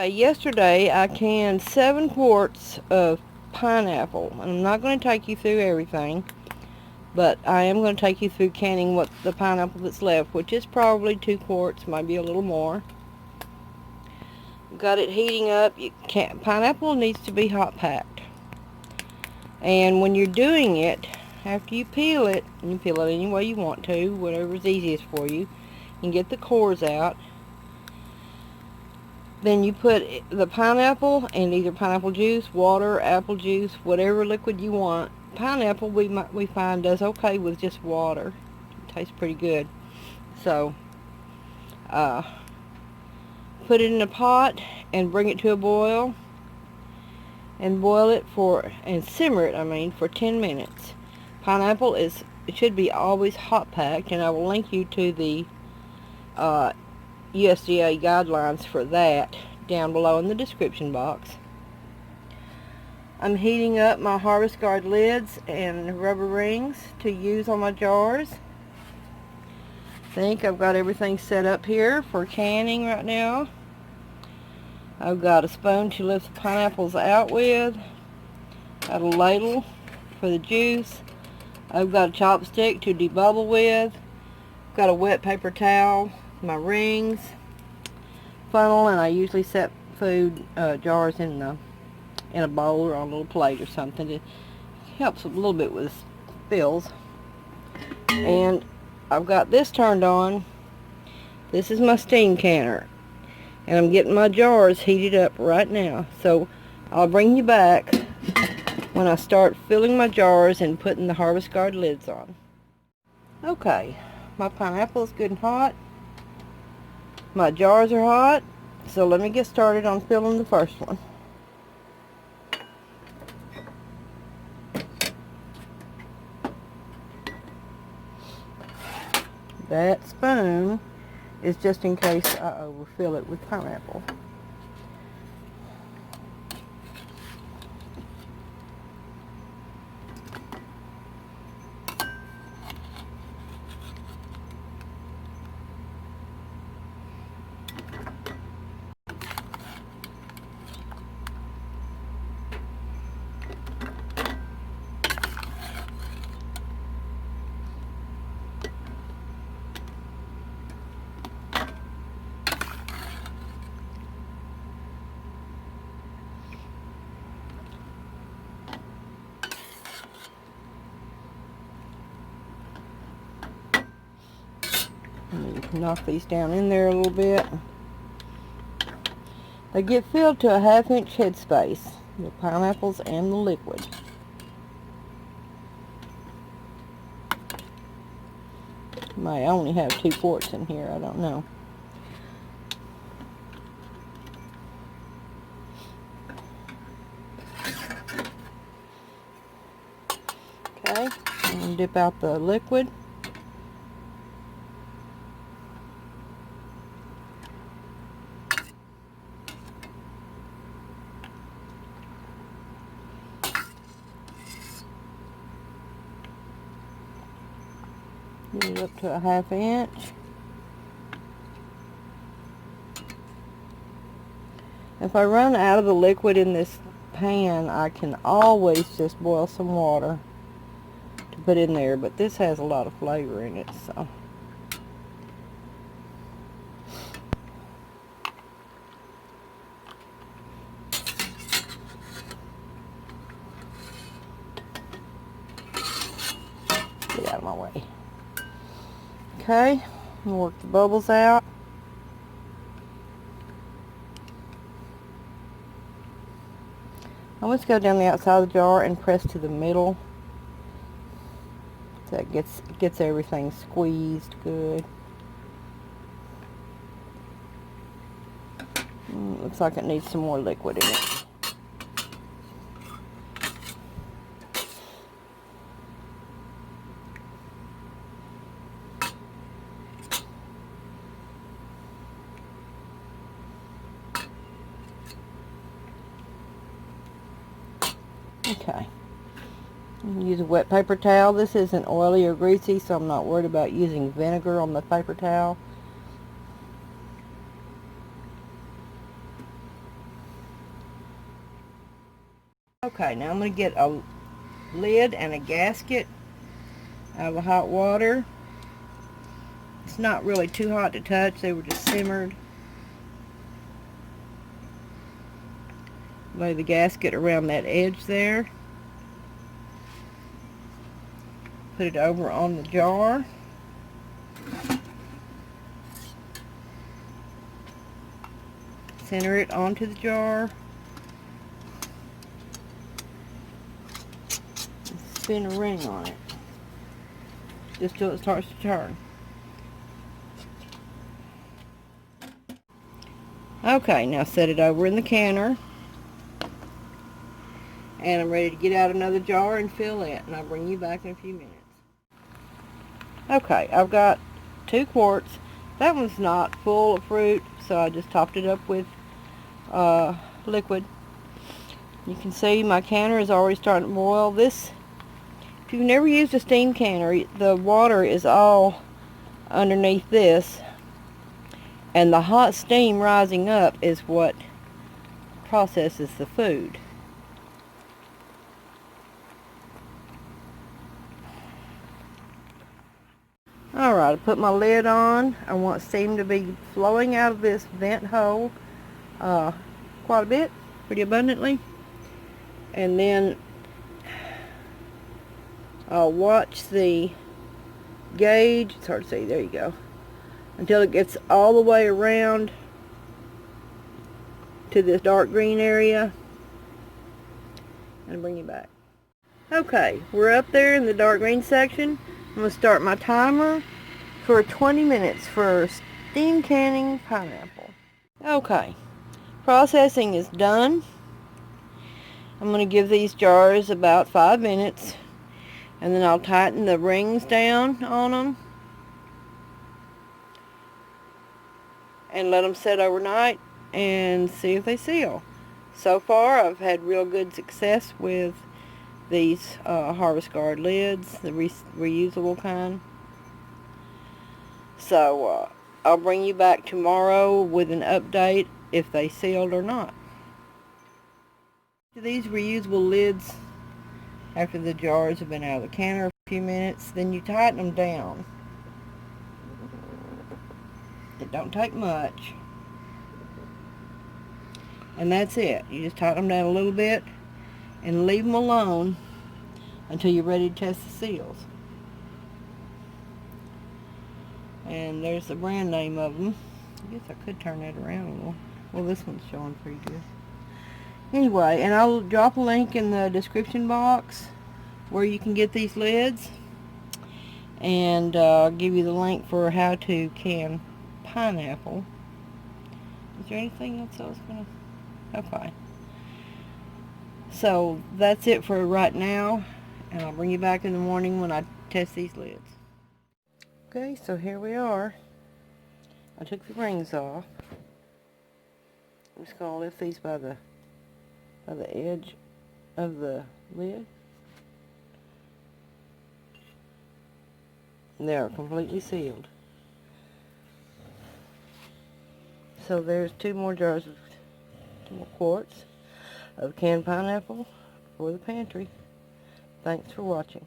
Yesterday I canned 7 quarts of pineapple. And I'm not going to take you through everything, but I am going to take you through canning what the pineapple that's left, which is probably 2 quarts, maybe a little more. Got it heating up. Pineapple needs to be hot packed. And when you're doing it, after you peel it, and you peel it any way you want to, whatever's easiest for you, you can get the cores out. Then you put the pineapple and either pineapple juice, water, apple juice, whatever liquid you want. Pineapple we find does okay with just water. It tastes pretty good. So put it in a pot and bring it to a boil and boil it and simmer it, for 10 minutes. Pineapple it should be always hot packed, and I will link you to the USDA guidelines for that down below in the description box. I'm heating up my Harvest Guard lids and rubber rings to use on my jars. I think I've got everything set up here for canning right now. I've got a spoon to lift the pineapples out with. Got a ladle for the juice. I've got a chopstick to debubble with. Got a wet paper towel, my rings, funnel, and I usually set food jars in a bowl or on a little plate or something. It helps a little bit with spills. And I've got this turned on. This is my steam canner, and I'm getting my jars heated up right now. So I'll bring you back when I start filling my jars and putting the Harvest Guard lids on. Okay, my pineapple is good and hot. My jars are hot, so let me get started on filling the first one. That spoon is just in case I overfill it with pineapple. Let me knock these down in there a little bit. They get filled to a 1/2 inch headspace, the pineapples and the liquid. May only have 2 quarts in here, I don't know. Okay, I'm going to dip out the liquid. Get it up to a 1/2 inch. If I run out of the liquid in this pan, I can always just boil some water to put in there, but this has a lot of flavor in it, so. Get out of my way. Okay, work the bubbles out. I always go down the outside of the jar and press to the middle. So that gets everything squeezed good. Looks like it needs some more liquid in it. Okay. Use a wet paper towel. This isn't oily or greasy, so I'm not worried about using vinegar on the paper towel. Okay, now I'm going to get a lid and a gasket out of the hot water. It's not really too hot to touch. They were just simmered. Lay the gasket around that edge there. Put it over on the jar. Center it onto the jar. And spin a ring on it. Just till it starts to turn. Okay, now set it over in the canner. And I'm ready to get out another jar and fill it. And I'll bring you back in a few minutes. Okay, I've got 2 quarts. That one's not full of fruit, so I just topped it up with liquid. You can see my canner is already starting to boil. This, if you've never used a steam canner, the water is all underneath this, and the hot steam rising up is what processes the food. Alright, I put my lid on. I want steam to be flowing out of this vent hole quite a bit, pretty abundantly. And then I'll watch the gauge. It's hard to see. There you go. Until it gets all the way around to this dark green area. And bring you back. Okay, we're up there in the dark green section. I'm going to start my timer for 20 minutes for steam canning pineapple. Okay, processing is done. I'm going to give these jars about 5 minutes, and then I'll tighten the rings down on them and let them set overnight and see if they seal. So far I've had real good success with these Harvest Guard lids, the reusable kind. So I'll bring you back tomorrow with an update if they sealed or not. These reusable lids, after the jars have been out of the canner a few minutes, then you tighten them down. It don't take much. And that's it. You just tighten them down a little bit and leave them alone until you're ready to test the seals. And there's the brand name of them. I guess I could turn that around a little. Well, this one's showing pretty good. Anyway, and I'll drop a link in the description box where you can get these lids. And I'll give you the link for how to can pineapple. Is there anything else I was going to... Okay. So that's it for right now, and I'll bring you back in the morning when I test these lids. Okay, so here we are. I took the rings off. I'm just going to lift these by the edge of the lid. And they are completely sealed. So there's 2 more jars of 2 more quarts of canned pineapple for the pantry. Thanks for watching.